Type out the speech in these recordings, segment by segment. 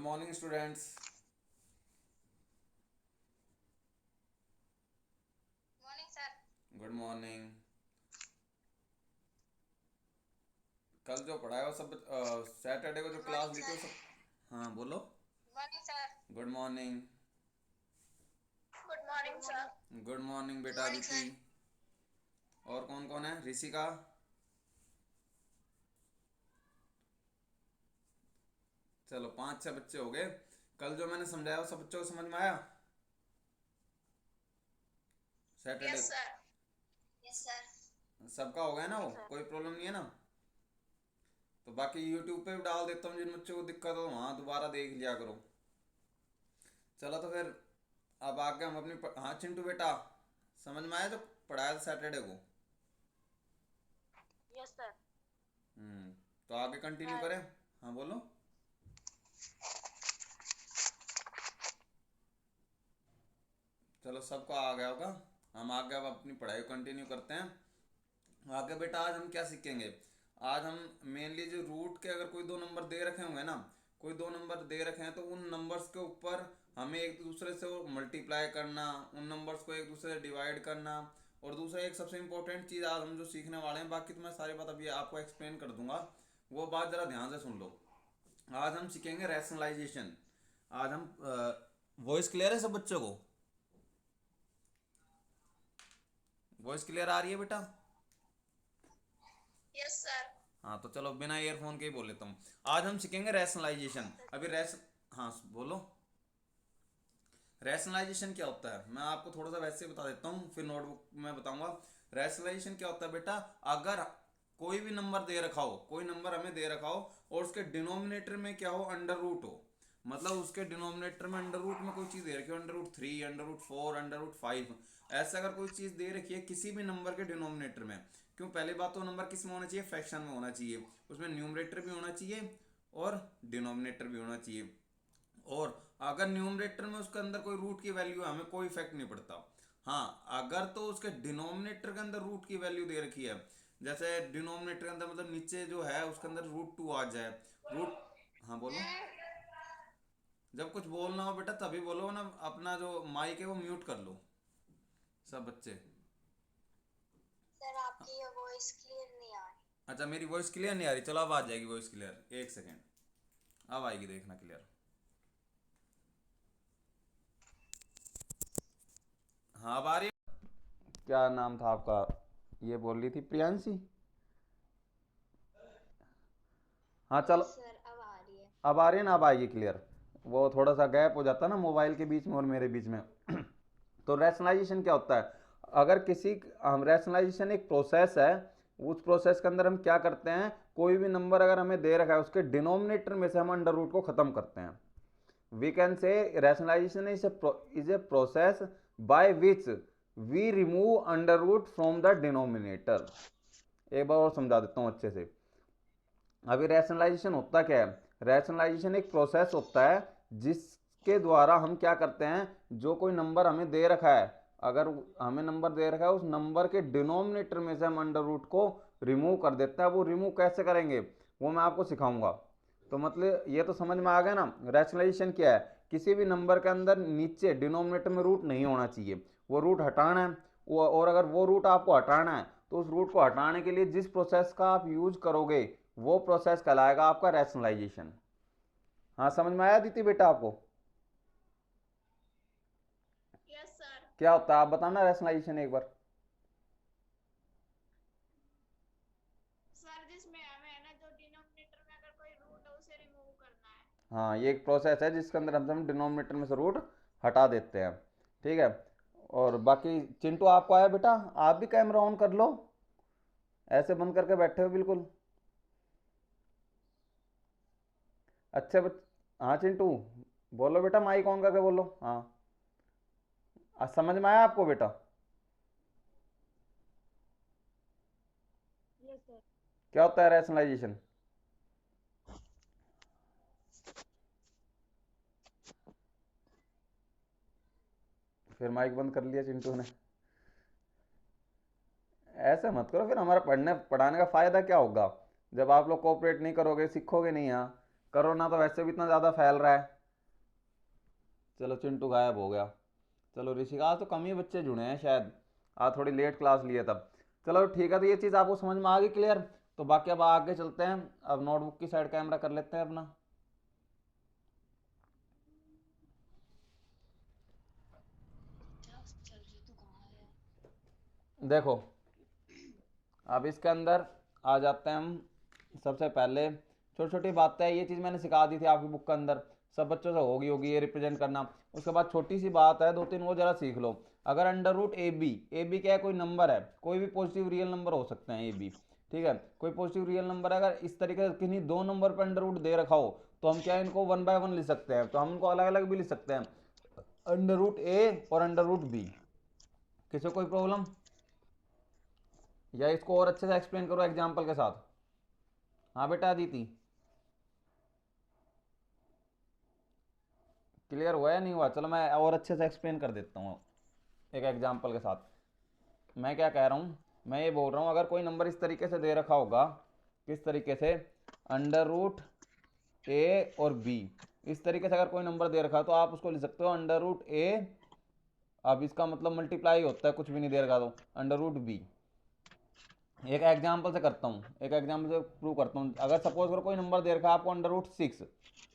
Good morning students. Morning sir. Good morning. कल जो पढ़ाया वो सब सैटरडे को जो गुड क्लास मॉर्निंग ली थी वो सर। सब। हाँ बोलो। Good morning sir. Good morning. Good morning sir. Good morning good बेटा मॉर्निंग अदिति। सर। और कौन कौन है? ऋषिका। चलो 5-6 बच्चे हो गए। कल जो मैंने समझाया वो सब बच्चों को समझ में आया? Saturday yes sir. Yes sir. सबका हो गया ना? वो कोई प्रॉब्लम नहीं है ना? तो बाकी यूट्यूब पे भी डाल देता हूँ, जिन बच्चों को दिक्कत हो वहाँ दोबारा देख लिया करो। चलो तो फिर अब आगे हम अपनी हाँ चिंटू बेटा, समझ में आया जो पढ़ाया था सैटरडे को? Yes sir. हम्म। तो आगे कंटिन्यू हाँ। करें? हाँ बोलो। चलो सबको आ गया होगा। हम आगे अब अपनी पढ़ाई कंटिन्यू करते हैं। आगे बेटा आज हम क्या सीखेंगे? आज हम मेनली जो रूट के अगर कोई दो नंबर दे रखे होंगे ना, कोई दो नंबर दे रखे हैं तो उन नंबर्स के ऊपर हमें एक दूसरे से मल्टीप्लाई करना, उन नंबर्स को एक दूसरे से डिवाइड करना। और दूसरा एक सबसे इंपॉर्टेंट चीज़ आज हम जो सीखने वाले हैं, बाकी तो मैं सारी बात अभी आपको एक्सप्लेन कर दूंगा, वो बात ज़रा ध्यान से सुन लो। आज हम सीखेंगे रैशनलाइजेशन। आज हम वॉइस क्लियर है सब बच्चों को? वॉइस क्लियर आ रही है बेटा? Yes sir. हाँ तो चलो बिना ईयरफोन के ही बोल लेता हूँ। आज हम सीखेंगे रैशनलाइजेशन। अभी हाँ बोलो। रैशनलाइजेशन क्या होता है मैं आपको थोड़ा सा वैसे ही बता देता हूँ, फिर नोटबुक में बताऊंगा। रैशनलाइजेशन क्या होता है बेटा? अगर कोई भी नंबर दे रखा हो, कोई नंबर हमें दे रखा हो और उसके डिनोमिनेटर में क्या हो, अंडर रूट हो। मतलब उसके डिनोमिनेटर में अंडर रूट में कोई चीज़ दे रखी हो, under root 3, under root 4, under root 5, ऐसा अगर कोई चीज़ दे रखी है किसी भी नंबर के डिनोमिनेटर में। क्यों? पहली बात तो नंबर किस में होना चाहिए? फ्रैक्शन में होना चाहिए। उसमें न्यूमरेटर भी होना चाहिए और डिनोमिनेटर भी होना चाहिए। और अगर न्यूमरेटर में उसके अंदर कोई रूट की वैल्यू है हमें कोई इफेक्ट नहीं पड़ता। हाँ, अगर तो उसके डिनोमिनेटर के अंदर रूट की वैल्यू दे रखी है, जैसे डिनोमिनेटर के अंदर मतलब नीचे जो है उसके अंदर रूट 2 आ जाए। रूट हाँ बोलो। जब कुछ बोलना हो बेटा तभी बोलो ना, अपना जो माइक है वो म्यूट कर लो सब बच्चे। सर आपकी ये वॉइस क्लियर नहीं आ रही। अच्छा मेरी वॉइस क्लियर नहीं आ रही? चलो अब आ जाएगी वॉइस क्लियर, एक सेकेंड। अब आएगी देखना क्लियर। हाँ अब आ रही है। क्या नाम था आपका? ये बोल रही थी प्रियांशी। हाँ चलो। यस सर अब आ रही है। अब आ रही है ना? अब आएगी क्लियर। वो थोड़ा सा गैप हो जाता है ना मोबाइल के बीच में और मेरे बीच में। तो रैशनलाइजेशन क्या होता है? अगर किसी हम रैशनलाइजेशन एक प्रोसेस है। उस प्रोसेस के अंदर हम क्या करते हैं, कोई भी नंबर अगर हमें दे रखा है उसके डिनोमिनेटर में से हम अंडर रूट को खत्म करते हैं। We can say rationalization is a process by which we remove under root from the denominator। एक बार और समझा देता हूँ अच्छे से। अभी रैशनलाइजेशन होता क्या है? रैशनलाइजेशन एक प्रोसेस होता है जिसके द्वारा हम क्या करते हैं, जो कोई नंबर हमें दे रखा है, अगर हमें नंबर दे रखा है उस नंबर के डिनोमिनेटर में से हम अंडर रूट को रिमूव कर देते हैं। वो रिमूव कैसे करेंगे वो मैं आपको सिखाऊंगा। तो मतलब ये तो समझ में आ गया ना रैशनलाइजेशन क्या है? किसी भी नंबर के अंदर नीचे डिनोमिनेटर में रूट नहीं होना चाहिए, वो रूट हटाना है। और अगर वो रूट आपको हटाना है तो उस रूट को हटाने के लिए जिस प्रोसेस का आप यूज करोगे वो प्रोसेस कहलाएगा आपका रैशनलाइजेशन। हाँ समझ में आया दीदी बेटा आपको? Yes sir. क्या होता है आप बताना रैशनलाइजेशन एक बार। सर जिसमें हमें है ना जो डिनोमिनेटर में अगर कोई रूट है उसे रिमूव करना है। हाँ ये एक प्रोसेस है जिसके अंदर हम डिनोमिनेटर में से रूट हटा देते हैं। ठीक है। और बाकी चिंटू आपको आया बेटा? आप भी कैमरा ऑन कर लो, ऐसे बंद करके बैठे हो बिल्कुल। अच्छे हाँ चिंटू बोलो बेटा, माइक ऑन करके बोलो। हाँ आज समझ में आया आपको बेटा? Yes sir. क्या होता है रैशनलाइजेशन? फिर माइक बंद कर लिया चिंटू ने। ऐसे मत करो, फिर हमारा पढ़ने पढ़ाने का फ़ायदा क्या होगा जब आप लोग कोऑपरेट नहीं करोगे, सीखोगे नहीं यहाँ। कोरोना तो वैसे भी इतना ज़्यादा फैल रहा है। चलो चिंटू गायब हो गया। चलो ऋषिका, आज तो कम ही बच्चे जुड़े हैं शायद, आज थोड़ी लेट क्लास लिए तब। चलो ठीक है, तो ये चीज़ आपको समझ में आ गई क्लियर। तो बाकी अब आगे चलते हैं, अब नोटबुक की साइड कैमरा कर लेते हैं अपना। देखो अब इसके अंदर आ जाते हैं हम। सबसे पहले छोटी छोटी बातें, ये चीज़ मैंने सिखा दी थी आपकी बुक के अंदर, सब बच्चों से होगी होगी ये रिप्रेजेंट करना। उसके बाद छोटी सी बात है, दो तीन वो जरा सीख लो। अगर अंडर रूट ए बी क्या है, कोई नंबर है, कोई भी पॉजिटिव रियल नंबर हो सकते हैं ए बी, ठीक है, कोई पॉजिटिव रियल नंबर है, अगर इस तरीके से किन्हीं दो नंबर पर अंडर रूट दे रखा हो, तो हम क्या इनको वन बाय वन लिख सकते हैं, तो हम इनको अलग अलग भी लिख सकते हैं, अंडर रूट ए और अंडर रूट बी। किसी को कोई प्रॉब्लम, या इसको और अच्छे से एक्सप्लेन करो एग्जाम्पल के साथ। हाँ बेटा अदिति, क्लियर हुआ या नहीं हुआ? चलो मैं और अच्छे से एक्सप्लेन कर देता हूँ एक एग्जाम्पल के साथ। मैं क्या कह रहा हूँ, मैं ये बोल रहा हूँ अगर कोई नंबर इस तरीके से दे रखा होगा, किस तरीके से, अंडर रूट ए और बी, इस तरीके से अगर कोई नंबर दे रखा है तो आप उसको लिख सकते हो अंडर रूट ए, अब इसका मतलब मल्टीप्लाई होता है, कुछ भी नहीं दे रखा तो अंडर रूट बी। एक एग्जाम्पल से करता हूँ, एक एग्जाम्पल से प्रूव करता हूँ। अगर सपोज करो कोई नंबर दे रखा है आपको अंडर रूट सिक्स,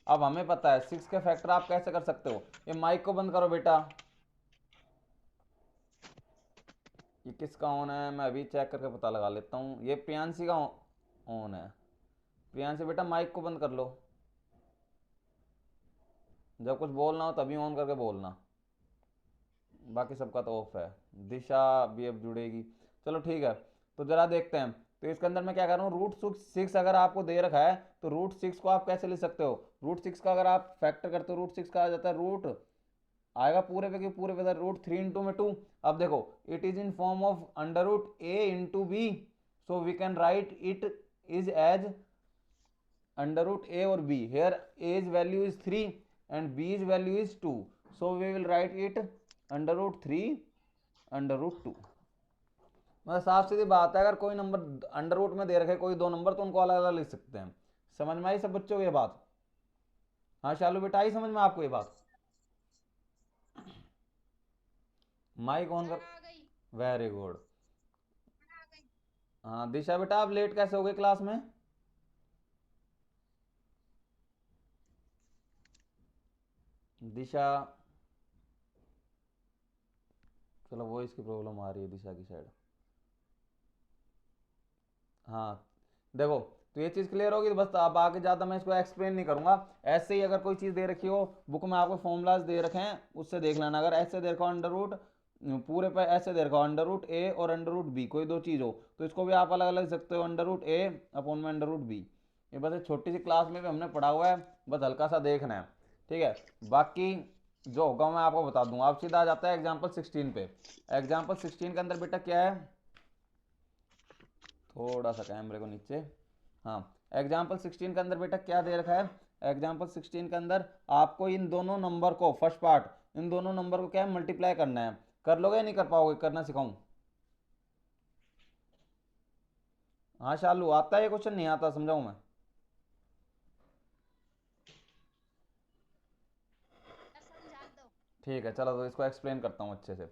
अब हमें पता है सिक्स के फैक्टर आप कैसे कर सकते हो। ये माइक को बंद करो बेटा, ये किसका ऑन है मैं अभी चेक करके पता लगा लेता हूँ। ये प्रियांशी का ऑन है। प्रियांशी बेटा माइक को बंद कर लो, जब कुछ बोलना हो तभी ऑन करके बोलना, बाकी सबका तो ऑफ है। दिशा भी अब जुड़ेगी, चलो ठीक है। तो जरा देखते हैं, तो इसके अंदर मैं क्या कर रहा हूँ, रूट सिक्स अगर आपको दे रखा है तो रूट सिक्स को आप कैसे लिख सकते हो, रूट सिक्स का अगर आप फैक्टर करते हो रूट सिक्स का आ जाता है रूट, आएगा पूरे पे कि पूरे पे रूट थ्री इंटू में टू। अब देखो it is in form of under root a into b, so we can write it is as under root a और b, here a is value is three and b is value is two, so we will write it under root three under root two. मतलब साफ सीधी बात है, अगर कोई number under root में दे रखे कोई दो नंबर तो उनको अलग अलग लिख सकते हैं। समझ में आई सब बच्चों को ये बात? हाँ शालू बेटा आई समझ में आपको ये बात? माइक ऑन कर, वेरी गुड। हाँ दिशा बेटा आप लेट कैसे हो गए क्लास में? दिशा, चलो वो इसकी प्रॉब्लम आ रही है दिशा की साइड। हाँ देखो, तो ये चीज़ क्लियर होगी, तो बस अब आगे ज़्यादा मैं इसको एक्सप्लेन नहीं करूंगा। ऐसे ही अगर कोई चीज़ दे रखी हो बुक में, आपको फॉर्मूलाज दे रखे हैं उससे देख लेना। अगर ऐसे दे रखा हो अंडर रूट पूरे पे, ऐसे दे रखा हो अंडर रूट ए और अंडर रूट बी, कोई दो चीज़ हो तो इसको भी आप अलग अलग लिख सकते हो, अंडर रूट ए अपॉन में अंडर रूट बी। ये बस एक छोटी सी क्लास में भी हमने पढ़ा हुआ है, बस हल्का सा देखना है, ठीक है। बाकी जो होगा मैं आपको बता दूंगा। अब सीधा आ जाता है एग्जाम्पल 16 पे। एग्जाम्पल 16 के अंदर बेटा क्या है, थोड़ा सा कैमरे को नीचे, हाँ एग्जाम्पल 16 के अंदर बेटा क्या दे रखा है, एग्जाम्पल 16 के अंदर आपको इन दोनों नंबर को, फर्स्ट पार्ट, इन दोनों नंबर को क्या है मल्टीप्लाई करना है। कर लोगे या नहीं कर पाओगे, करना सिखाऊं? हाँ शालू आता है ये क्वेश्चन, नहीं आता समझाऊं मैं? समझा दो। ठीक है चलो, तो इसको एक्सप्लेन करता हूँ अच्छे से।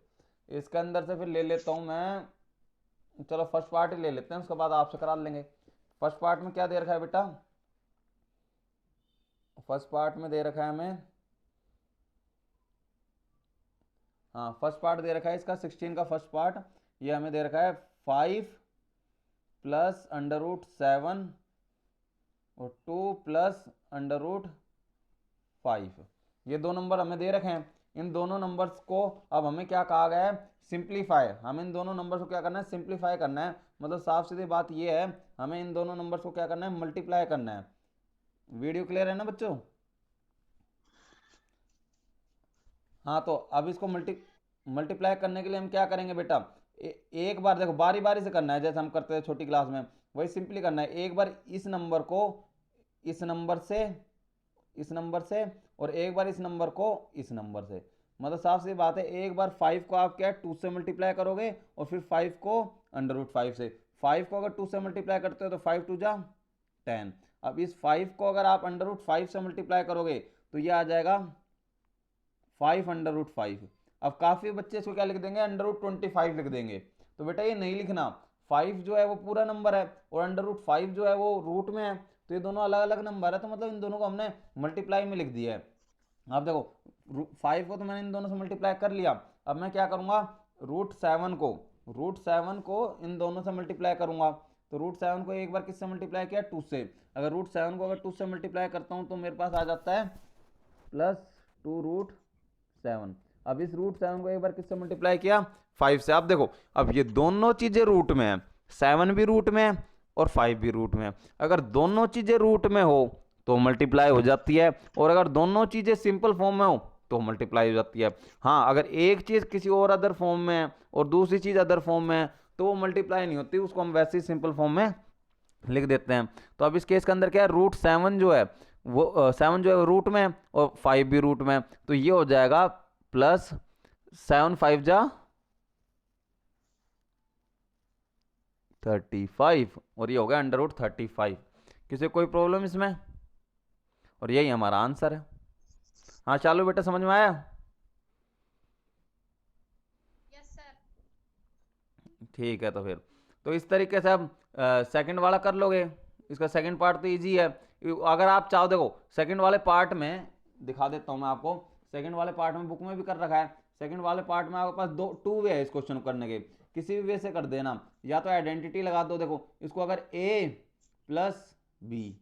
इसके अंदर से फिर ले लेता हूँ मैं, चलो फर्स्ट पार्ट ही ले लेते हैं, उसके बाद आपसे करा लेंगे। फर्स्ट पार्ट में क्या दे रखा है बेटा, फर्स्ट पार्ट में दे रखा है हमें, हाँ फर्स्ट पार्ट दे रखा है इसका 16 का फर्स्ट पार्ट, ये हमें दे रखा है 5 प्लस अंडर रूट 7 और 2 प्लस अंडर रूट 5। ये दो नंबर हमें दे रखे हैं। इन दोनों नंबर्स को अब हमें क्या कहा गया है, सिंप्लीफाई। हमें इन दोनों नंबर्स को क्या करना है, सिंप्लीफाई करना है। मतलब साफ सीधी बात ये है, हमें इन दोनों नंबर्स को क्या करना है, मल्टीप्लाई करना है। वीडियो क्लियर है ना बच्चों? हाँ तो अब इसको मल्टीप्लाई करने के लिए हम क्या करेंगे बेटा, एक बार देखो बारी बारी से करना है, जैसे हम करते थे छोटी क्लास में, वही सिंपली करना है। एक बार इस नंबर को इस नंबर से, इस नंबर से, और एक बार इस नंबर को इस नंबर से। मतलब साफ सी बात है, एक बार 5 को आप क्या 2 से मल्टीप्लाई करोगे और फिर 5 को अंडर रूट 5 से। 5 को अगर 2 से मल्टीप्लाई करते हो तो 5 टू जा 10। अब इस 5 को अगर आप √5 से मल्टीप्लाई करोगे तो ये आ जाएगा 5 √5। अब काफ़ी बच्चे इसको क्या लिख देंगे, √25 लिख देंगे। तो बेटा ये नहीं लिखना, 5 जो है वो पूरा नंबर है और √5 जो है वो रूट में है, तो ये दोनों अलग अलग नंबर है, तो मतलब इन दोनों को हमने मल्टीप्लाई में लिख दिया है। अब देखो 5 को तो मैंने इन दोनों से मल्टीप्लाई कर लिया, अब मैं क्या करूँगा, √7 को इन दोनों से मल्टीप्लाई करूँगा। तो √7 को एक बार किससे मल्टीप्लाई किया, 2 से। अगर √7 को अगर 2 से मल्टीप्लाई करता हूँ तो मेरे पास आ जाता है +2√7। अब इस √7 को एक बार किससे मल्टीप्लाई किया, 5 से। आप देखो अब ये दोनों चीजें रूट में है, 7 भी रूट में है और 5 भी रूट में है। अगर दोनों चीजें रूट में हो तो मल्टीप्लाई हो जाती है, और अगर दोनों चीजें सिंपल फॉर्म में हो तो मल्टीप्लाई हो जाती है। हाँ, अगर एक चीज किसी और अदर फॉर्म में है और दूसरी चीज अदर फॉर्म में है तो वो मल्टीप्लाई नहीं होती, उसको हम वैसे ही सिंपल फॉर्म में लिख देते हैं। तो अब इस केस के अंदर क्या है, √7 जो है वो 7 जो है रूट में है और 5 भी रूट में है, तो ये हो जाएगा +7 5 जा 35 और ये हो गया √35। किसी कोई प्रॉब्लम इसमें? और यही हमारा आंसर है। हाँ चालू बेटा, समझ में आया? Yes sir. ठीक है, तो फिर तो इस तरीके से आप सेकंड वाला कर लोगे। इसका सेकंड पार्ट तो इजी है। अगर आप चाहो, देखो सेकंड वाले पार्ट में दिखा देता हूँ मैं आपको, सेकंड वाले पार्ट में बुक में भी कर रखा है। सेकंड वाले पार्ट में आपके पास टू वे है इस क्वेश्चन करने के, किसी भी वे से कर देना। या तो आइडेंटिटी लगा दो, देखो इसको अगर a+b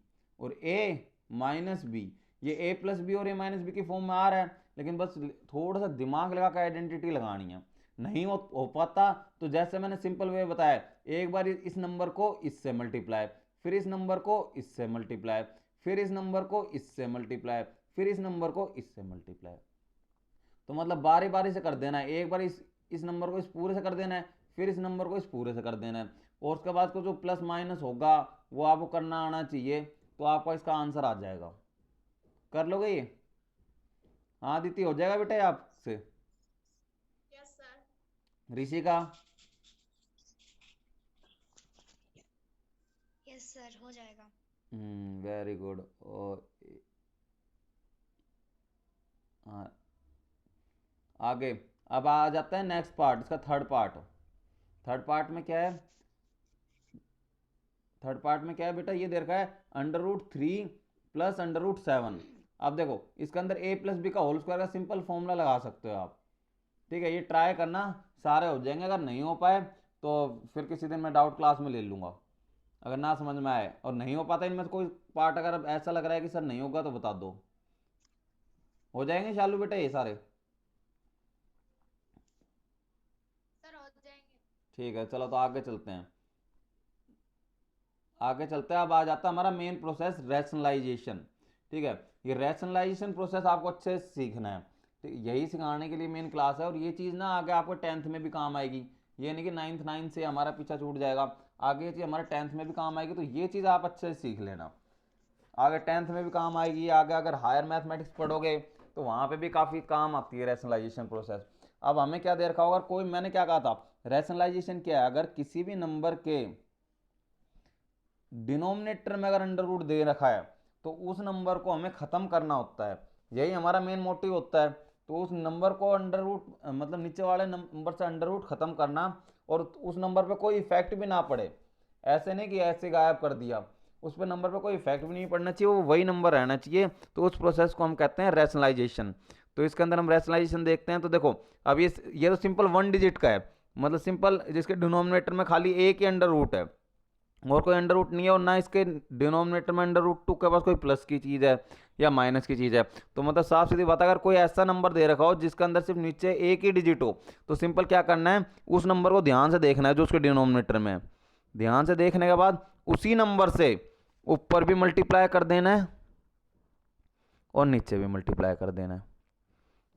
और a-b, ये a+b और a-b की फॉर्म में आ रहा है, लेकिन बस थोड़ा सा दिमाग लगा कर आइडेंटिटी लगानी है। नहीं हो पाता तो जैसे मैंने सिंपल वे बताया, एक बार इस नंबर को इससे मल्टीप्लाई, फिर इस नंबर को इससे मल्टीप्लाई, फिर इस नंबर को इससे मल्टीप्लाई, फिर इस नंबर को इससे मल्टीप्लाई। तो मतलब बारी बारी से कर देना है। एक बार इस नंबर को इस पूरे से कर देना है, फिर इस नंबर को इस पूरे से कर देना है, और उसके बाद को जो प्लस माइनस होगा वो आपको करना आना चाहिए, तो आपका इसका आंसर आ जाएगा। कर लोगे ये? हाँ दीदी, हो जाएगा बेटा ये आपसे? Yes sir. ऋषि का? यस सर, हो जाएगा। Very good. और हाँ, आगे अब आ जाता है नेक्स्ट पार्ट, इसका थर्ड पार्ट। थर्ड पार्ट में क्या है, थर्ड पार्ट में क्या है बेटा, ये दे रखा है √3 + √7। अब देखो इसके अंदर a+b का होल स्क्वायर का सिंपल फॉर्मूला लगा सकते हो आप। ठीक है, ये ट्राई करना, सारे हो जाएंगे। अगर नहीं हो पाए तो फिर किसी दिन मैं डाउट क्लास में ले लूँगा, अगर ना समझ में आए। और नहीं हो पाता इनमें से कोई पार्ट, अगर ऐसा लग रहा है कि सर नहीं होगा तो बता दो। हो जाएंगे चालू बेटा ये सारे? सर हो जाएंगे। ठीक है, चलो तो आगे चलते हैं। आगे चलते हैं, अब आ जाता है हमारा मेन प्रोसेस, रैशनलाइजेशन। ठीक है, ये रैशनलाइजेशन प्रोसेस आपको अच्छे से सीखना है। ठीक, यही सिखाने के लिए मेन क्लास है, और ये चीज़ ना आगे आपको 10th में भी काम आएगी। ये नहीं कि 9th से हमारा पीछा छूट जाएगा, आगे ये चीज़ हमारे 10th में भी काम आएगी। तो ये चीज़ आप अच्छे से सीख लेना, आगे 10th में भी काम आएगी। आगे अगर हायर मैथमेटिक्स पढ़ोगे तो वहाँ पे भी काफ़ी काम आती है रैशनलाइजेशन प्रोसेस। अब हमें क्या दे रखा होगा, कोई, मैंने क्या कहा था, रैशनलाइजेशन क्या है, अगर किसी भी नंबर के डिनोमिनेटर में अगर अंडर रूट दे रखा है तो उस नंबर को हमें ख़त्म करना होता है, यही हमारा मेन मोटिव होता है। तो उस नंबर को अंडर रूट, मतलब नीचे वाले नंबर से अंडर रूट ख़त्म करना, और उस नंबर पे कोई इफेक्ट भी ना पड़े। ऐसे नहीं कि ऐसे गायब कर दिया, उस पर नंबर पे कोई इफेक्ट भी नहीं पड़ना चाहिए, वो वही नंबर रहना चाहिए। तो उस प्रोसेस को हम कहते हैं रैशनलाइजेशन। तो इसके अंदर हम रैशनलाइजेशन देखते हैं। तो देखो अब ये तो सिंपल 1 डिजिट का है, मतलब सिंपल, जिसके डिनोमिनेटर में खाली एक ही अंडर रूट है और कोई अंडर रूट नहीं है, और ना इसके डिनोमिनेटर में √2 के पास कोई प्लस की चीज़ है या माइनस की चीज़ है। तो मतलब साफ सीधी बात, अगर कोई ऐसा नंबर दे रखा हो जिसके अंदर सिर्फ नीचे एक ही डिजिट हो, तो सिंपल क्या करना है, उस नंबर को ध्यान से देखना है जो उसके डिनोमिनेटर में है। ध्यान से देखने के बाद उसी नंबर से ऊपर भी मल्टीप्लाई कर देना है और नीचे भी मल्टीप्लाई कर देना है।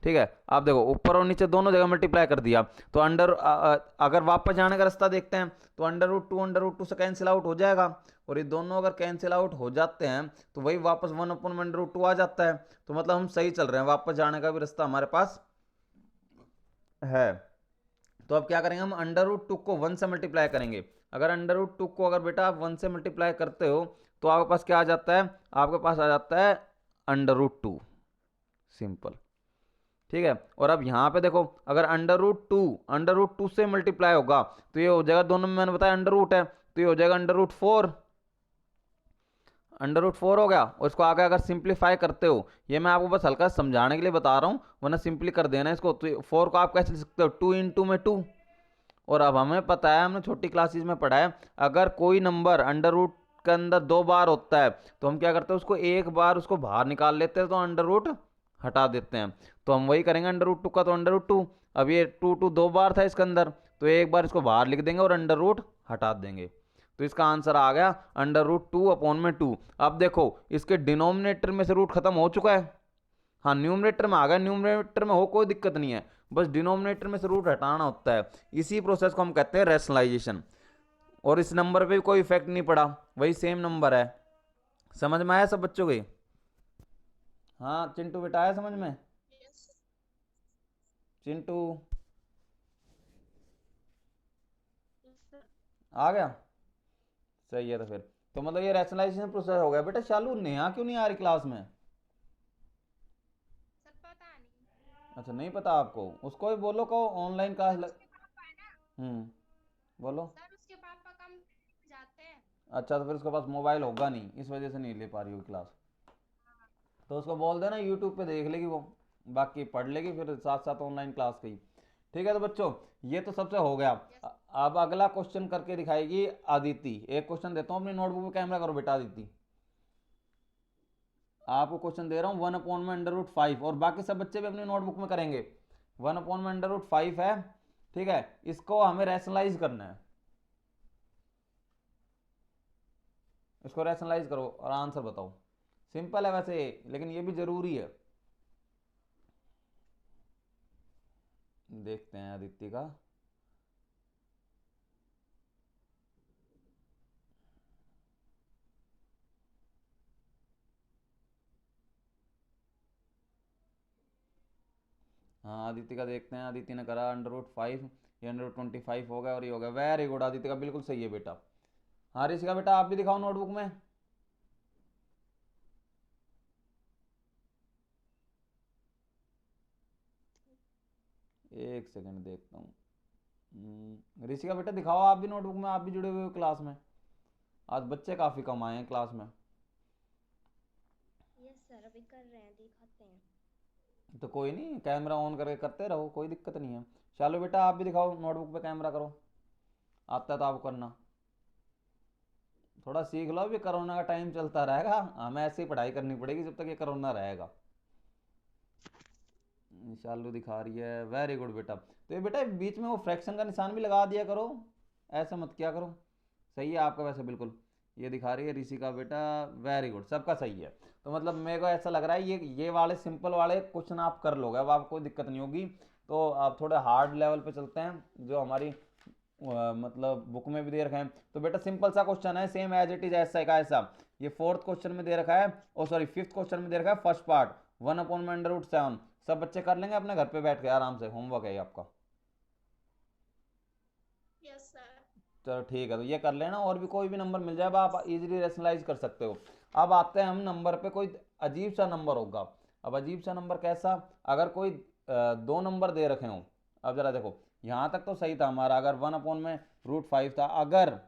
ठीक है, आप देखो ऊपर और नीचे दोनों जगह मल्टीप्लाई कर दिया, तो अगर वापस जाने का रास्ता देखते हैं तो √2 से कैंसिल आउट हो जाएगा, और ये दोनों अगर कैंसिल आउट हो जाते हैं तो वही वापस 1/√2 आ जाता है। तो मतलब हम सही चल रहे हैं, वापस जाने का भी रास्ता हमारे पास है। तो अब क्या करेंगे, हम √2 को 1 से मल्टीप्लाई करेंगे। अगर √2 को अगर बेटा आप 1 से मल्टीप्लाई करते हो तो आपके पास क्या आ जाता है, आपके पास आ जाता है √2, सिंपल। ठीक है, और अब यहाँ पे देखो, अगर √2 से मल्टीप्लाई होगा तो ये हो जाएगा, दोनों में मैंने बताया अंडर रूट है, तो ये हो जाएगा √4, √4 हो गया। और इसको आगे अगर सिंप्लीफाई करते हो, ये मैं आपको बस हल्का समझाने के लिए बता रहा हूँ, वरना सिंपली कर देना इसको। तो 4 को आप कैसे लिख सकते हो, 2 इंटू में 2। और अब हमें पता है, हमने छोटी क्लासेस में पढ़ा है, अगर कोई नंबर अंडर रूट के अंदर 2 बार होता है तो हम क्या करते हैं, उसको एक बार उसको बाहर निकाल लेते हैं, तो अंडर रूट हटा देते हैं। तो हम वही करेंगे √2 का, तो √2, अब ये 2 2 बार था इसके अंदर, तो एक बार इसको बाहर लिख देंगे और अंडर रूट हटा देंगे। तो इसका आंसर आ गया √2/2। अब देखो, इसके डिनोमिनेटर में से रूट खत्म हो चुका है, हाँ न्यूमरेटर में आ गया, न्यूमरेटर में हो कोई दिक्कत नहीं है, बस डिनोमिनेटर में से रूट हटाना होता है। इसी प्रोसेस को हम कहते हैं रैशनलाइजेशन। और इस नंबर पे भी कोई इफेक्ट नहीं पड़ा, वही सेम नंबर है। समझ में आया सब बच्चों के? हाँ चिंटू बेटा, आया समझ में? Yes Chintu sir. आ गया? सही है। तो फिर तो मतलब ये रैशनलाइजेशन प्रोसेस हो गया। बेटा शालू नेहा क्यों नहीं आ रही क्लास में? सर पता नहीं। अच्छा नहीं पता आपको, उसको भी बोलो, कहो ऑनलाइन क्लास सर उसके पापा है ना, बोलो। सर उसके पापा काम जाते हैं। अच्छा, तो फिर उसके पास मोबाइल होगा नहीं, इस वजह से नहीं ले पा रही होगी क्लास। तो उसको बोल देना यूट्यूब पे देख लेगी वो, बाकी पढ़ लेगी फिर साथ साथ ऑनलाइन क्लास की। ठीक है, तो बच्चों ये तो सबसे हो गया। यस अब अगला क्वेश्चन करके दिखाएगी अदिति। एक क्वेश्चन देता हूँ, अपनी नोटबुक में कैमरा करो बेटा अदिति। आपको क्वेश्चन दे रहा हूँ 1/√5, और बाकी सब बच्चे भी अपनी नोटबुक में करेंगे। 1/√5 है, ठीक है, इसको हमें रैशनलाइज करना है। इसको रैशनलाइज करो और आंसर बताओ। सिंपल है वैसे, लेकिन ये भी जरूरी है। देखते हैं आदित्य का। हाँ आदित्य का देखते हैं। आदित्य ने करा √5, ये √25 हो गया और ये हो गया। वेरी गुड, आदित्य का बिल्कुल सही है बेटा। हाँ ऋषिका बेटा, आप भी दिखाओ नोटबुक में। एक सेकंड देखता हूँ। ऋषिका बेटा दिखाओ आप भी नोटबुक में, आप भी जुड़े हुए हो क्लास में। आज बच्चे काफ़ी कम आए हैं क्लास में। यस सर, अभी कर रहे हैं, दिखाते हैं। तो कोई नहीं, कैमरा ऑन करके करते रहो, कोई दिक्कत नहीं है। चलो बेटा आप भी दिखाओ नोटबुक पे, कैमरा करो। आता है तो आप करना, थोड़ा सीख लो। अभी कोरोना का टाइम चलता रहेगा, हमें ऐसे ही पढ़ाई करनी पड़ेगी जब तक ये कोरोना रहेगा। शालू दिखा रही है, वेरी गुड बेटा। तो ये बेटा बीच में वो फ्रैक्शन का निशान भी लगा दिया करो, ऐसा मत किया करो। सही है आपका वैसे बिल्कुल। ये दिखा रही है ऋषि का बेटा, वेरी गुड, सबका सही है। तो मतलब मेरे को ऐसा लग रहा है ये वाले सिंपल वाले क्वेश्चन आप कर लोगे, अब आपको कोई दिक्कत नहीं होगी। तो आप थोड़े हार्ड लेवल पे चलते हैं, जो हमारी मतलब बुक में भी दे रखा है। तो बेटा सिंपल सा क्वेश्चन है, सेम एज इट इज ऐसा का ऐसा। ये 4th क्वेश्चन में दे रखा है, ओ सॉरी 5th क्वेश्चन में दे रखा है, फर्स्ट पार्ट 1/√7। सब बच्चे कर लेंगे अपने घर पे बैठ के आराम से, होमवर्क है ये आपका। Yes sir. चलो ठीक है, तो ये कर लेना, और भी कोई भी नंबर मिल जाए आप इजीली रैशनलाइज कर सकते हो। अब आते हैं हम नंबर पे, कोई अजीब सा नंबर होगा। अब अजीब सा नंबर कैसा, अगर कोई 2 नंबर दे रखे हों। अब जरा देखो, यहाँ तक तो सही था हमारा, अगर 1/√5 था, अगर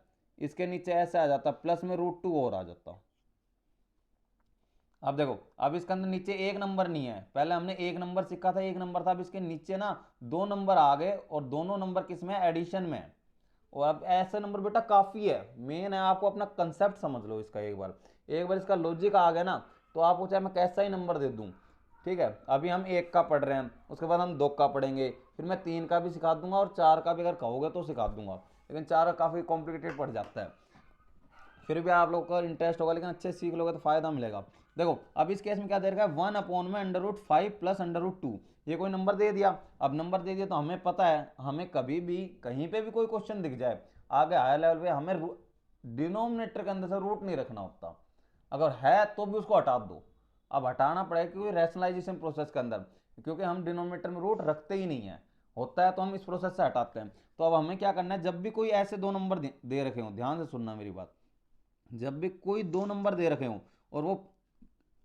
इसके नीचे ऐसे आ जाता प्लस में √2 और आ जाता। अब देखो, अब इसके अंदर नीचे एक नंबर नहीं है, पहले हमने एक नंबर सीखा था, एक नंबर था। अब इसके नीचे ना 2 नंबर आ गए, और दोनों नंबर किस में, एडिशन में। और अब ऐसे नंबर बेटा काफ़ी है, मेन है, आपको अपना कंसेप्ट समझ लो इसका। एक बार इसका लॉजिक आ गया ना, तो आपको चाहे मैं कैसा ही नंबर दे दूँ। ठीक है, अभी हम 1 का पढ़ रहे हैं, उसके बाद हम 2 का पढ़ेंगे, फिर मैं 3 का भी सिखा दूंगा, और 4 का भी अगर कहोगे तो सिखा दूंगा। लेकिन 4 काफ़ी कॉम्प्लिकेटेड पड़ जाता है। फिर भी आप लोग का इंटरेस्ट होगा, लेकिन अच्छे सीख लोगे तो फायदा मिलेगा। देखो अब इस केस में क्या दे रखा है, 1/√5 प्लस √2। ये कोई नंबर दे दिया। अब नंबर दे दिया तो हमें पता है, हमें कभी भी कहीं पे भी कोई क्वेश्चन दिख जाए आगे हायर लेवल पे, हमें डिनोमिनेटर के अंदर से रूट नहीं रखना होता। अगर है तो भी उसको हटा दो। अब हटाना पड़ेगा क्योंकि रैशनलाइजेशन प्रोसेस के अंदर, क्योंकि हम डिनोमिनेटर में रूट रखते ही नहीं है, होता है तो हम इस प्रोसेस से हटाते हैं। तो अब हमें क्या करना है, जब भी कोई ऐसे 2 नंबर दे रखे हो, ध्यान से सुनना मेरी बात, जब भी कोई दो नंबर दे रखे हों और वो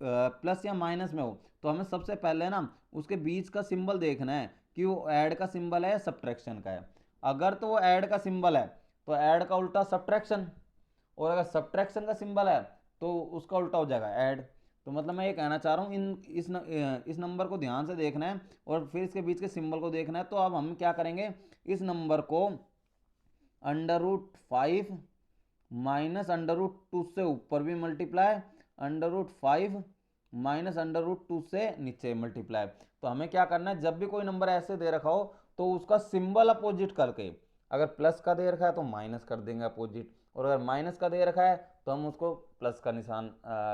प्लस या माइनस में हो, तो हमें सबसे पहले ना उसके बीच का सिंबल देखना है कि वो ऐड का सिंबल है या सब्ट्रैक्शन का है। अगर तो वो ऐड का सिंबल है तो ऐड का उल्टा सब्ट्रैक्शन, और अगर सब्ट्रैक्शन का सिंबल है तो उसका उल्टा हो जाएगा ऐड। तो मतलब मैं ये कहना चाह रहा हूँ इस नंबर को ध्यान से देखना है और फिर इसके बीच के सिंबल को देखना है। तो अब हम क्या करेंगे, इस नंबर को √5 माइनस √2 से ऊपर भी मल्टीप्लाई, √5 माइनस √2 से नीचे मल्टीप्लाई। तो हमें क्या करना है, जब भी कोई नंबर ऐसे दे रखा हो तो उसका सिंबल अपोजिट करके, अगर प्लस का दे रखा है तो माइनस कर देंगे अपोजिट, और अगर माइनस का दे रखा है तो हम उसको प्लस का निशान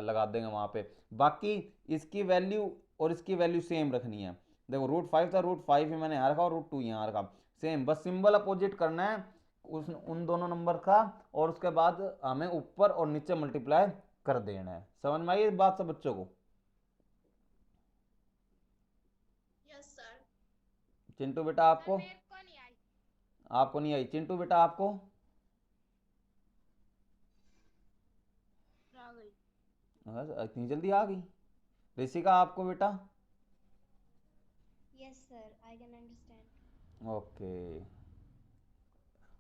लगा देंगे वहाँ पे। बाकी इसकी वैल्यू और इसकी वैल्यू सेम रखनी है। देखो √5 था, √5 ही मैंने यहाँ रखा और √2 यहाँ रखा, सेम, बस सिंबल अपोजिट करना है उस उन दोनों नंबर का, और उसके बाद हमें ऊपर और नीचे मल्टीप्लाई कर देना है। समझ में आई इस बात सब बच्चों को? Yes sir. चिंटू बेटा आपको? मेरे को नहीं आई। आपको नहीं आई? चिंटू बेटा आपको? आ गई। इतनी जल्दी आ गई? ऋषिका आपको बेटा? Yes, sir. I can understand. Okay.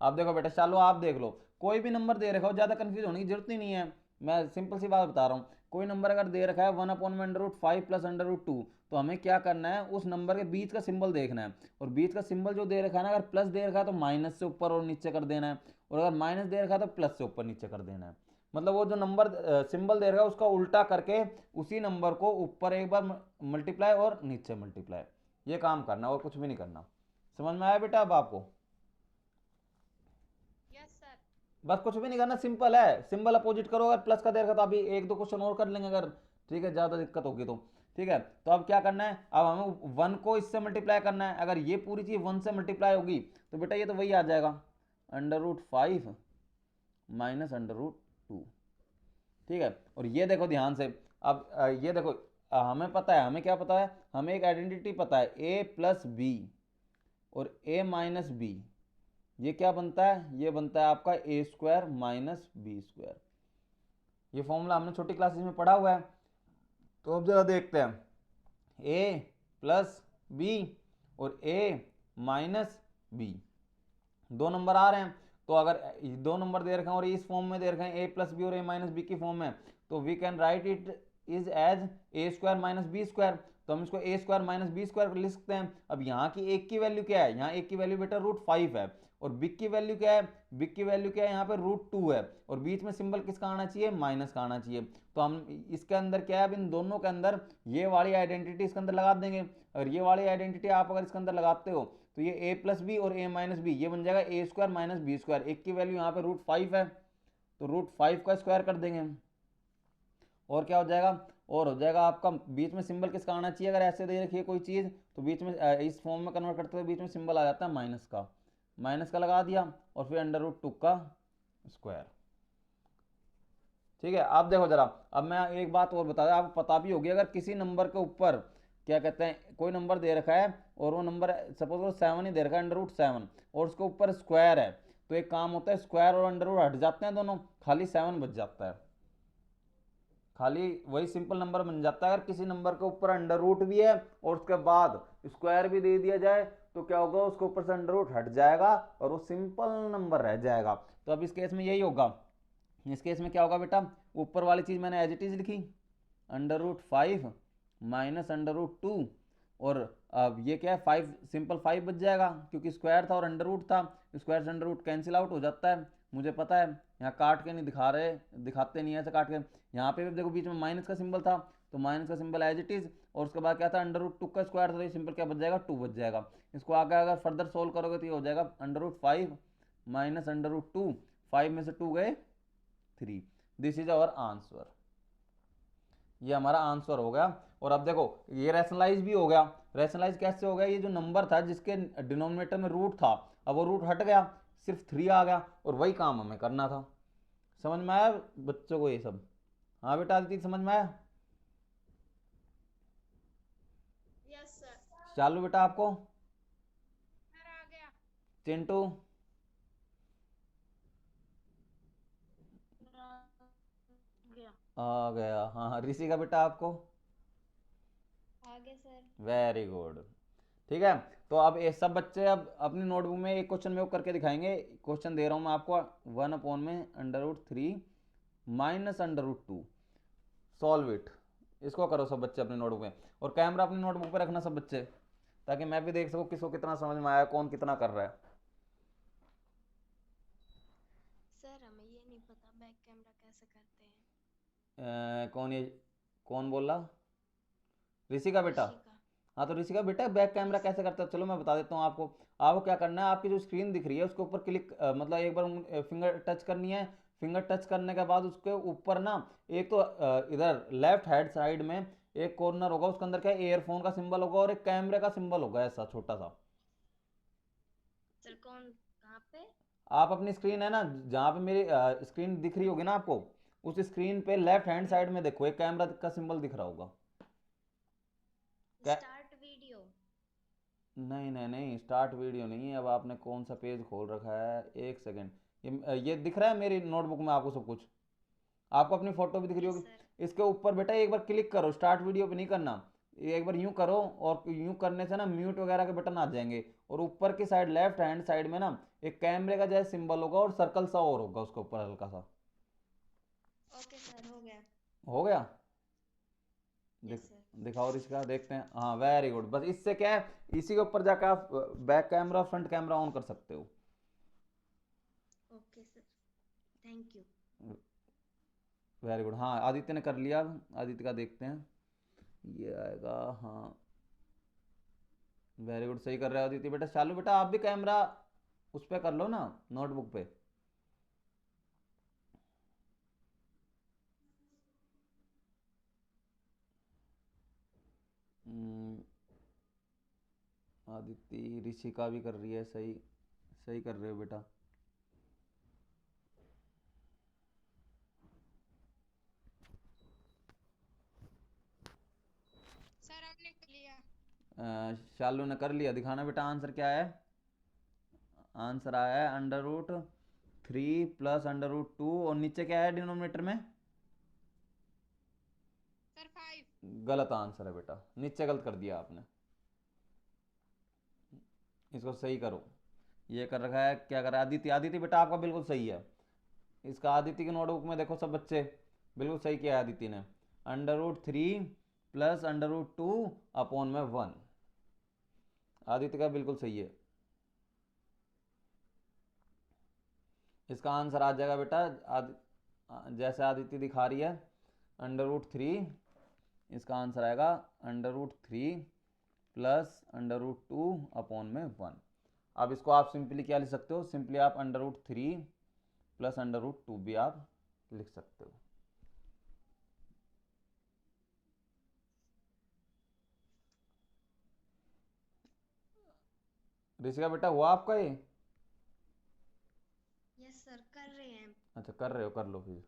अब देखो बेटा, चलो आप देख लो, कोई भी नंबर दे रखा हो, ज़्यादा कंफ्यूज होने की जरूरत ही नहीं है, मैं सिंपल सी बात बता रहा हूँ। कोई नंबर अगर दे रखा है 1/√5 प्लस √2, तो हमें क्या करना है, उस नंबर के बीच का सिंबल देखना है, और बीच का सिंबल जो दे रखा है ना, अगर प्लस दे रखा है तो माइनस से ऊपर और नीचे कर देना है, और अगर माइनस दे रखा है तो प्लस से ऊपर नीचे कर देना है। मतलब वो जो नंबर सिंबल दे रखा है उसका उल्टा करके उसी नंबर को ऊपर एक बार मल्टीप्लाई और नीचे मल्टीप्लाई, ये काम करना और कुछ भी नहीं करना। समझ में आया बेटा अब आपको? Yes sir. बस कुछ भी नहीं करना, सिंपल है, सिंबल अपोजिट करो। अगर प्लस का दे रखा तो अभी एक दो क्वेश्चन और कर लेंगे अगर, ठीक है, ज़्यादा दिक्कत होगी तो। ठीक है, तो अब क्या करना है, अब हमें 1 को इससे मल्टीप्लाई करना है। अगर ये पूरी चीज़ 1 से मल्टीप्लाई होगी तो बेटा ये तो वही आ जाएगा, √5 माइनस √2। ठीक है, और ये देखो ध्यान से, अब ये देखो, हमें पता है, हमें क्या पता है, हमें एक आइडेंटिटी पता है, a+b और a-b, ये क्या बनता है, ये बनता है आपका a² माइनस b²। ये फॉर्मूला हमने छोटी क्लासेस में पढ़ा हुआ है। तो अब जरा देखते हैं, a+b और a-b, दो नंबर आ रहे हैं। तो अगर दो नंबर दे रखे हैं और इस फॉर्म में दे रखे हैं a+b और a-b की फॉर्म में, तो we can write it is as a² minus b²। तो हम इसको a² माइनस b² लिख सकते हैं। अब यहाँ की एक की वैल्यू क्या है, यहाँ एक की वैल्यू बेटा √5 है, और बिग की वैल्यू क्या है, बिग की वैल्यू क्या है यहाँ पे √2 है, और बीच में सिंबल किसका आना चाहिए, माइनस का आना चाहिए। तो हम इसके अंदर क्या है, अब इन दोनों के अंदर ये वाली आइडेंटिटी इसके अंदर लगा देंगे, और ये वाली आइडेंटिटी आप अगर इसके अंदर लगाते हो तो ये a+b और a-b, ये बन जाएगा a² माइनस b²। एक की वैल्यू यहाँ पे √5 है तो √5 का स्क्वायर कर देंगे, और क्या हो जाएगा, और हो जाएगा आपका बीच में सिंबल किसका आना चाहिए, अगर ऐसे दे रखी है कोई चीज़ तो बीच में इस फॉर्म में कन्वर्ट करते हुए बीच में सिंबल आ जाता है माइनस का, माइनस का लगा दिया, और फिर √2 का स्क्वायर। ठीक है, आप देखो जरा, अब मैं एक बात और बता दूं, आपको पता भी होगी, अगर किसी नंबर के ऊपर क्या कहते हैं, कोई नंबर दे रखा है और वो नंबर सपोज वो 7 ही दे रखा है, √7, और उसके ऊपर स्क्वायर है, तो एक काम होता है, स्क्वायर और अंडर रूट हट जाते हैं दोनों, खाली 7 बच जाता है, खाली वही सिंपल नंबर बन जाता है। अगर किसी नंबर के ऊपर अंडर रूट भी है और उसके बाद स्क्वायर भी दे दिया जाए तो क्या होगा, उसके ऊपर से अंडर रूट हट जाएगा और वो सिंपल नंबर रह जाएगा। तो अब इस केस में यही होगा, इस केस में क्या होगा बेटा, ऊपर वाली चीज़ मैंने एज इट इज लिखी, √5 माइनस √2, और अब ये क्या है, 5, सिंपल 5 बच जाएगा क्योंकि स्क्वायर था और अंडर रूट था, स्क्वायर से अंडर रूट कैंसिल आउट हो जाता है, मुझे पता है। यहाँ काट के नहीं दिखा रहे, दिखाते नहीं है ऐसे काट के। यहाँ पे भी देखो बीच में माइनस का सिंबल था तो माइनस का सिंबल एज इट इज, और उसके बाद क्या था, √2 का स्क्वायर था तो ये सिंपल क्या बच जाएगा, 2 बच जाएगा। इसको आगे अगर फर्दर सोल्व करोगे तो ये हो जाएगा √5 माइनस √2, 5 में से 2 गए 3, दिस इज आवर आंसर। ये हमारा आंसर हो गया। और अब देखो ये रैशनलाइज भी हो गया। रैशनलाइज कैसे हो गया, ये जो नंबर था जिसके डिनोमिनेटर में रूट था, अब वो रूट हट गया, सिर्फ 3 आ गया, और वही काम हमें करना था। समझ में आया बच्चों को ये सब? हाँ बेटा आदित्य, समझ में आया? Yes sir. चालू बेटा आपको? सर आ गया। चिंटू? आ गया। हाँ हाँ, ऋषि का बेटा आपको? आगे सर। Very good. ठीक है, तो अब ये सब बच्चे अब अपनी नोटबुक में एक क्वेश्चन में वो करके दिखाएंगे। क्वेश्चन दे रहा हूँ मैं आपको, 1/√3 माइनस √2, सॉल्व इट। इसको करो सब बच्चे अपनी नोटबुक में, और कैमरा अपनी नोटबुक पे रखना सब बच्चे, ताकि मैं भी देख सकूँ किसको कितना समझ में आया, कौन कितना कर रहा है। सर हमें ये नहीं पता बैक कैमरा कैसे करते हैं। कौन ये, कौन बोल रहा? ऋषि का बेटा? ऋषि का। हाँ, तो ऋषि का बेटा बैक कैमरा यस कैसे करता है, चलो मैं बता देता हूँ आपको। आपको क्या करना है, आपकी जो स्क्रीन दिख रही है उसके ऊपर क्लिक, मतलब एक बार फिंगर टच करनी है। फिंगर टच करने के बाद उसके ऊपर ना, एक तो इधर लेफ्ट हैंड साइड में एक कॉर्नर होगा, उसके अंदर क्या एयरफोन का सिंबल होगा और एक कैमरे का सिंबल होगा, ऐसा छोटा सा। सर कौन कहाँ पे? आप अपनी स्क्रीन है ना, जहाँ पे मेरी स्क्रीन दिख रही होगी ना आपको, उस स्क्रीन पे लेफ्ट हैंड साइड में देखो एक कैमरा का सिंबल दिख रहा होगा। Start video. नहीं नहीं नहीं, स्टार्ट वीडियो नहीं है। अब आपने कौन सा पेज खोल रखा है, एक सेकंड। ये दिख रहा है मेरी नोटबुक में आपको सब कुछ, आपको अपनी फोटो भी दिख रही यस होगी। सर। इसके ऊपर बेटा एक बार क्लिक करो, स्टार्ट वीडियो पे नहीं करना, ये एक बार यूं करो, और यूं करने से ना म्यूट वगैरह के बटन आ जाएंगे, और ऊपर की साइड लेफ्ट हैंड साइड में ना एक कैमरे का जैसे सिंबल होगा और सर्कल सा और होगा उसके ऊपर हल्का सा। ओके सर हो गया। हो गया? Yes sir. दिखाओ इसका, देखते हैं। हाँ वेरी गुड, बस इससे क्या है, इसी के ऊपर जाकर आप back camera front camera on कर सकते हो। Okay sir, thank you. Very good. हाँ, आदित्य ने कर लिया, आदित्य का देखते हैं, ये आएगा। हाँ वेरी गुड, सही कर रहे हो आदित्य बेटा। चालू बेटा आप भी कैमरा उस पर कर लो ना, नोटबुक पे। हम्म, आदित्य ऋषि का भी कर रही है, सही सही कर रहे हो बेटा। सर आपने कर लिया? शालू ने कर लिया, दिखाना बेटा आंसर क्या है। आंसर आया है √3 प्लस √2, और नीचे क्या है डिनोमिनेटर में? सर 5। गलत आंसर है बेटा, नीचे गलत कर दिया आपने, इसको सही करो। ये कर रखा है, क्या कर रहा है आदित्य? आदित्य बेटा आपका बिल्कुल सही है। इसका आदित्य की नोटबुक में देखो सब बच्चे, बिल्कुल सही किया है आदित्य ने। √3 प्लस √2 अपॉन में 1, आदित्य का बिल्कुल सही है। इसका आंसर आ जाएगा बेटा जैसे आदित्य दिखा रही है, √3, इसका आंसर आएगा √3 प्लस √2 अपॉन में 1। अब इसको आप सिंपली क्या लिख सकते हो, सिंपली आप √3 प्लस √2 भी आप लिख सकते हो। ऋषिका बेटा हुआ आपका ये? यस सर कर रहे हैं। अच्छा कर रहे हो, कर लो फिर।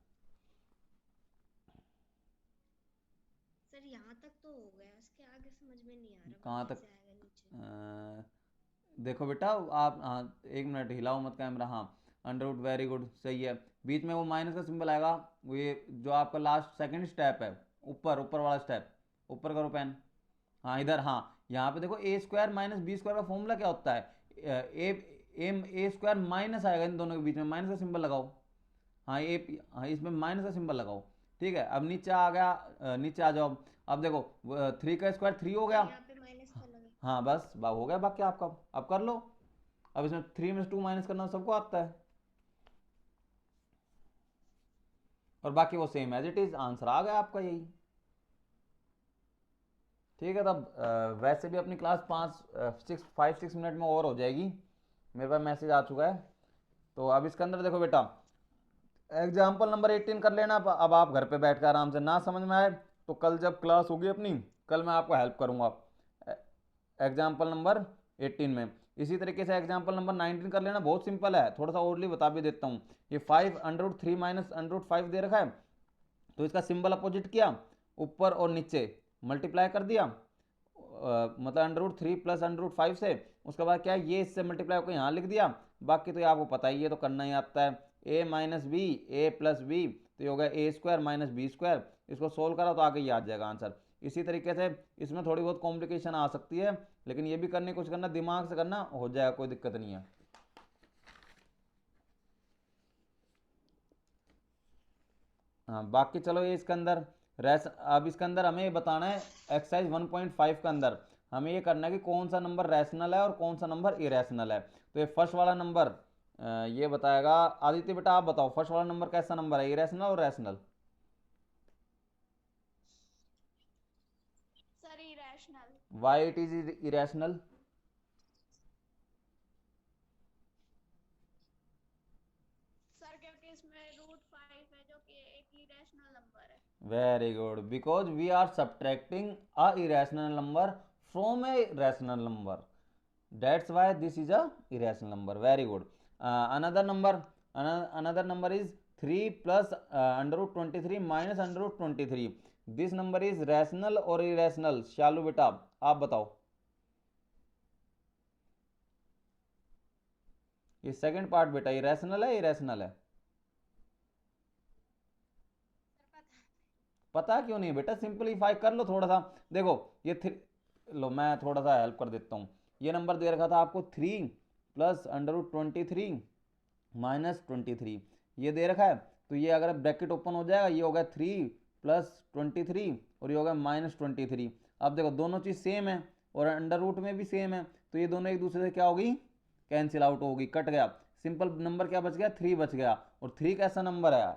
सर यहाँ तक तो हो गया, इसके आगे समझ में नहीं आ रहा कहाँ तक? कैसे आएगा नीचे। देखो बेटा आप, हाँ एक मिनट हिलाओ मत कैमरा। हाँ √, वेरी गुड, सही है। बीच में वो माइनस का सिंबल आएगा, वो ये जो आपका लास्ट सेकंड स्टेप है, ऊपर ऊपर वाला स्टेप, ऊपर करो पेन। हाँ इधर, हाँ यहाँ पे देखो a² माइनस b² का फॉर्मूला क्या होता है, a² माइनस आएगा, इन दोनों के बीच में माइनस का सिंबल लगाओ। हाँ ये, हाँ इसमें माइनस का सिंबल लगाओ। ठीक है, अब नीचे आ गया, नीचे आ जाओ। अब देखो 3 का स्क्वायर 3 हो सर गया। यहाँ पे माइनस का लगा। हाँ बस हो गया बाकी आपका, अब कर लो। अब इसमें 3 में से 2 माइनस करना सबको आता है, और बाकी वो same as it is, answer आ गया आपका यही। ठीक है, तब वैसे भी अपनी क्लास 5-6 मिनट में और हो जाएगी, मेरे पास मैसेज आ चुका है। तो अब इसके अंदर देखो बेटा, एग्जाम्पल नंबर 18 कर लेना। अब आप घर पे बैठ कर आराम से, ना समझ में आए तो कल जब क्लास होगी अपनी, कल मैं आपको हेल्प करूंगा एग्जाम्पल नंबर 18 में। इसी तरीके से एग्जाम्पल नंबर 19 कर लेना, बहुत सिंपल है, थोड़ा सा ओरली बता भी देता हूँ। ये 5 √3 माइनस √5 दे रखा है, तो इसका सिंबल अपोजिट किया, ऊपर और नीचे मल्टीप्लाई कर दिया, मतलब √3 प्लस √5 से। उसके बाद क्या, ये इससे मल्टीप्लाई होकर यहाँ लिख दिया। बाकी तो ये आपको पता ही है, तो करना ही आता है, a minus B, a plus B तो ये हो गया A square minus B square, इसको सोल्व करा तो आगे ये आ जाएगा आंसर। इसी तरीके से इसमें थोड़ी बहुत कॉम्प्लिकेशन आ सकती है, लेकिन ये भी करने की कोशिश करना, दिमाग से करना, हो जाएगा, कोई दिक्कत नहीं है। हाँ बाकी चलो ये इसके अंदर अब इसके अंदर हमें ये बताना है एक्सरसाइज 1.5 के अंदर हमें ये करना है कि कौन सा नंबर रैशनल है और कौन सा नंबर इरेशनल है। तो ये फर्स्ट वाला नंबर ये बताएगा। आदित्य बेटा आप बताओ फर्स्ट वाला नंबर कैसा नंबर है, इरेशनल और rational? Sir irrational. Why it is irrational? Sir क्योंकि इसमें √5 है जो कि एक इरेशनल नंबर है। Very good, because we are subtracting a irrational number from a rational number, that's why this is a irrational number. Very good. Another number is 3 plus under root 23 minus under root 23. This number is rational or irrational? शालू बेटा आप बताओ। ये second part बेटा irrational है irrational है? पता क्यों नहीं बेटा, सिंपलीफाई कर लो थोड़ा सा। देखो ये लो मैं थोड़ा सा हेल्प कर देता हूँ। ये नंबर दे रखा था आपको 3 प्लस अंडर रूट 23 माइनस 23, ये दे रखा है। तो ये अगर ब्रैकेट ओपन हो जाएगा, ये होगा 3 प्लस 23 और ये होगा माइनस 23। अब देखो दोनों चीज़ सेम है और अंडर रूट में भी सेम है, तो ये दोनों एक दूसरे से क्या होगी, कैंसिल आउट होगी, कट गया। सिंपल नंबर क्या बच गया, 3 बच गया। और 3 कैसा नंबर है?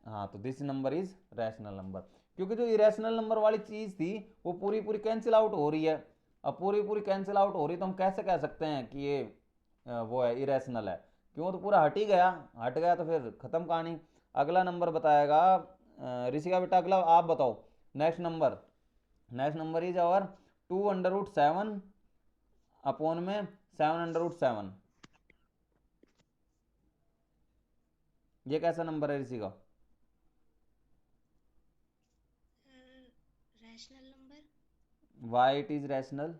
हाँ, तो this number is rational number, क्योंकि जो इरेशनल नंबर वाली चीज थी वो पूरी पूरी कैंसिल आउट हो रही है। अब पूरी पूरी कैंसिल आउट हो रही है तो हम कैसे कह सकते हैं कि ये वो है इरेशनल है? क्यों, तो पूरा हट ही गया, हट गया तो फिर खत्म कहानी। अगला नंबर बताएगा ऋषिका बेटा, अगला आप बताओ। Next number is our 2√7 upon में 7√7। ये कैसा नंबर है Rishika? Rational number. Why it is rational?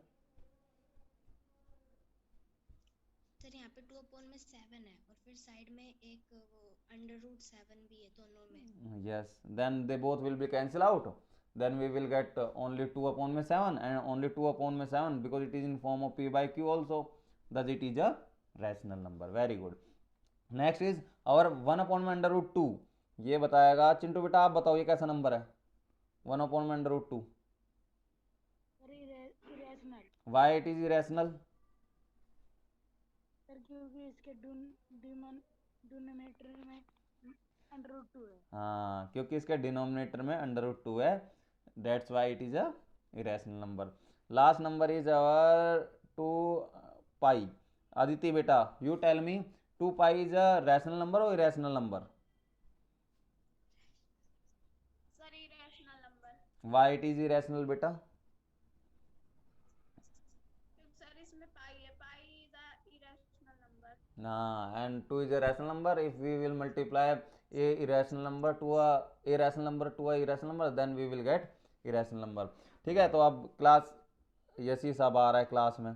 Sir यहाँ पे 2/7 है और फिर साइड में एक वो √7 भी है दोनों में। Yes, then they both will be cancel out. Then we will get only 2/7 and only 2/7 because it is in form of p by q also. Thus it is a rational number. Very good. Next is our 1/√2. ये बताएगा चिंटू बेटा, आप बताओ ये कैसा नंबर है 1/√2? Irrational. Why it is irrational? Sir क्योंकि इसके डिनोमिनेटर में √2 है। हाँ, क्योंकि इसके डिनोमिनेटर में √2 है, that's why it is a irrational number. Last number is our 2 pi. Aditi beta, you tell me 2 pi is a rational number or irrational number? Sir irrational number. Why it is irrational beta? क्योंकि sir इसमें पाई है, pi is a irrational number. And 2 is a rational number. If we will multiply a irrational number to a irrational number to a irrational number, then we will get irrational number. ठीक है, तो अब class यसी सब आ रहा है class में,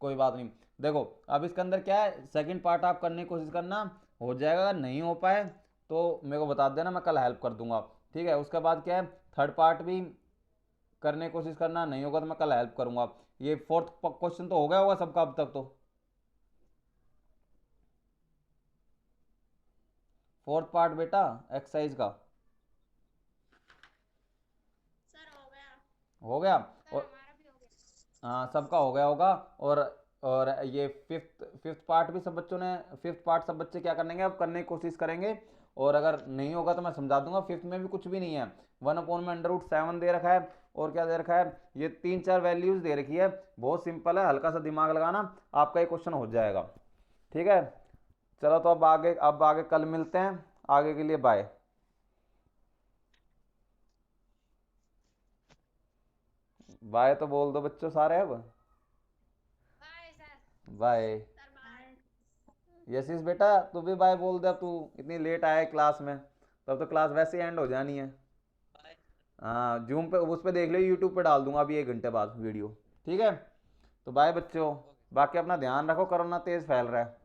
कोई बात नहीं। देखो अब इसके अंदर क्या है, सेकंड पार्ट आप करने की कोशिश करना, हो जाएगा। अगर नहीं हो पाए तो मेरे को बता देना, मैं कल हेल्प कर दूंगा। ठीक है, उसके बाद क्या है, थर्ड पार्ट भी करने की कोशिश करना, नहीं होगा तो मैं कल हेल्प करूंगा। ये फोर्थ क्वेश्चन तो हो गया होगा सबका अब तक? तो फोर्थ पार्ट बेटा एक्सरसाइज का सर हो गया। हो गया सर और हमारा भी हो गया। हाँ सबका हो गया होगा। और ये फिफ्थ पार्ट भी सब बच्चों ने, फिफ्थ पार्ट सब बच्चे क्या करेंगे, अब करने की कोशिश करेंगे। और अगर नहीं होगा तो मैं समझा दूंगा। फिफ्थ में भी कुछ भी नहीं है, 1/√7 दे रखा है और क्या दे रखा है, ये 3-4 वैल्यूज दे रखी है। बहुत सिंपल है, हल्का सा दिमाग लगाना, आपका ये क्वेश्चन हो जाएगा। ठीक है, चलो तो अब आगे कल मिलते हैं। आगे के लिए बाय। बाय तो बोल दो बच्चों सारे अब। Bye sir. Bye. Sir bye. Yashish बेटा तू भी बाय बोल दे, अब तू इतनी लेट आया है क्लास में, तब तो क्लास वैसे ही एंड हो जानी है। हाँ जूम पे उस पे देख लो, यूट्यूब पे डाल दूंगा अभी 1 घंटे बाद वीडियो। ठीक है, तो बाय बच्चों, बाकी अपना ध्यान रखो, कोरोना तेज फैल रहा है।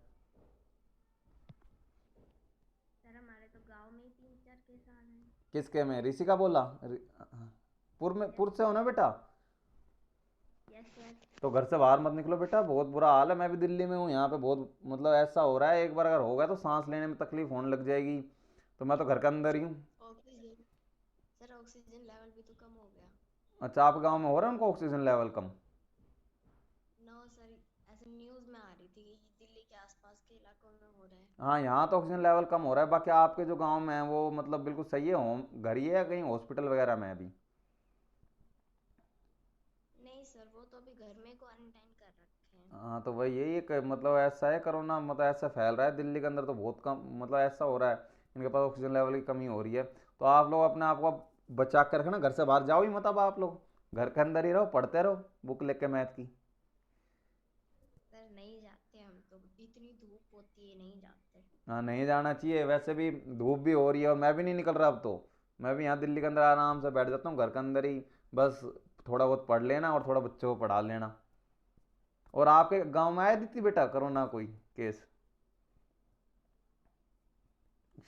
किसके में? ऋषि का बोला? पुर से हो ना बेटा? Yes sir. तो घर से बाहर मत निकलो बेटा, बहुत बुरा हाल है। मैं भी दिल्ली में हूँ, यहाँ पे बहुत मतलब ऐसा हो रहा है, एक बार अगर हो गया तो सांस लेने में तकलीफ होने लग जाएगी। तो मैं तो घर के अंदर ही हूँ। ऑक्सीजन सर, ऑक्सीजन लेवल भी तो कम हो गया। अच्छा, आप गांव में हो रहा है उनको ऑक्सीजन लेवल कम? नो सर, ऐसे न्यूज़ में आ रही थी कि दिल्ली के आसपास के इलाकों में हो रहा है। हाँ, यहाँ तो ऑक्सीजन लेवल कम हो रहा है। बाकी आपके जो गांव में है वो मतलब बिल्कुल सही है, होम घर ही है या कहीं हॉस्पिटल वगैरह में है अभी? नहीं सर, वो तो अभी घर में क्वारंटाइन कर रखे हैं। हाँ, तो वही यही एक मतलब ऐसा है कोरोना, मतलब ऐसा फैल रहा है दिल्ली के अंदर तो बहुत कम, मतलब ऐसा हो रहा है, इनके पास ऑक्सीजन लेवल की कमी हो रही है। तो आप लोग अपने आप को बचा कर रखना, घर से बाहर जाओ ही मत। अब आप लोग घर के अंदर ही रहो, पढ़ते रहो बुक लेके मैथ की। सर नहीं जाते हम तो, इतनी धूप होती है, नहीं जाते। हाँ, नहीं जाना चाहिए। वैसे भी धूप भी हो रही है और मैं भी नहीं निकल रहा अब तो। मैं भी यहाँ दिल्ली के अंदर आराम से बैठ जाता हूँ घर के अंदर ही, बस थोड़ा बहुत पढ़ लेना और थोड़ा बच्चों को पढ़ा लेना। और आपके गांव में आया दीदी बेटा कोरोना कोई केस?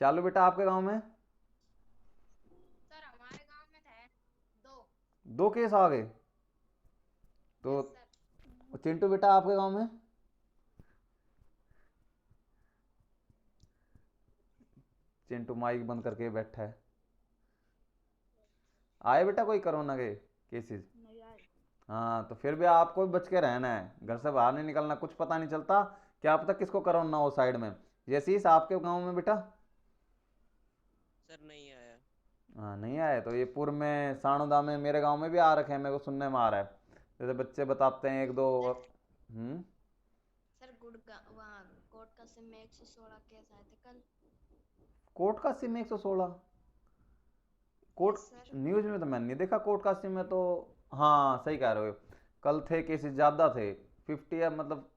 चालू बेटा आपके गांव में सर हमारे गांव में थे दो। 2 केस आ गए? तो यस सर। चिंटू बेटा आपके गांव में? चिंटू माइक बंद करके बैठा है। आए बेटा कोई कोरोना के केसेस? नहीं आए। हाँ, तो फिर भी आपको भी बच के रहना है, घर से बाहर नहीं निकलना। कुछ पता नहीं चलता क्या पता किसको कोरोना हो साइड में। जैसी आपके गांव में बेटा? सर नहीं आया। हाँ, नहीं आए। तो ये पूर्व में साणोदा में मेरे गांव में भी आ रखे हैं, मेरे को सुनने में आ रहा है। जैसे बच्चे बताते हैं एक दो। सर हम्म। सर गुड़गा वहाँ कोट कस्म में 116 केस आए थे कल। कोट काशी में 116? Coat yes sir. न्यूज में तो मैंने नहीं देखा कोट काशी में तो। हाँ, सही कह रहे हो। कल थे केसेस ज़्यादा थे, 50 है मतलब।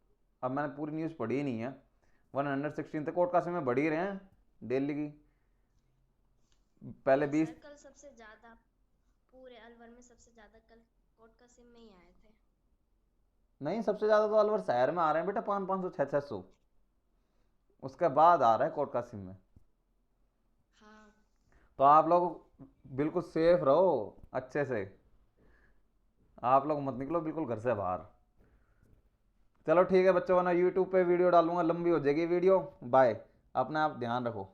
अब मैंने पूरी न्यूज़ पढ़ी ही नहीं है। 116 थे कोट काशी में, बढ़ ही रहे हैं डेली की। पहले नहीं 20। सर, कल सबसे ज्यादा पूरे अलवर में सबसे ज्यादा कल कोट कस्म में ही आए थे। नहीं, सबसे ज़्यादा तो अलवर शहर में आ रहे हैं बेटा, 500 600। उसके बाद आ रहा है कोट काशी में। हाँ। तो आप लोग बिल्कुल सेफ रहो अच्छे से। आप लोग मत निकलो बिल्कुल घर से बाहर। चलो ठीक है बच्चों, वरना यूट्यूब पे वीडियो डालूंगा, लंबी हो जाएगी वीडियो। बाय। अपना आप ध्यान रखो।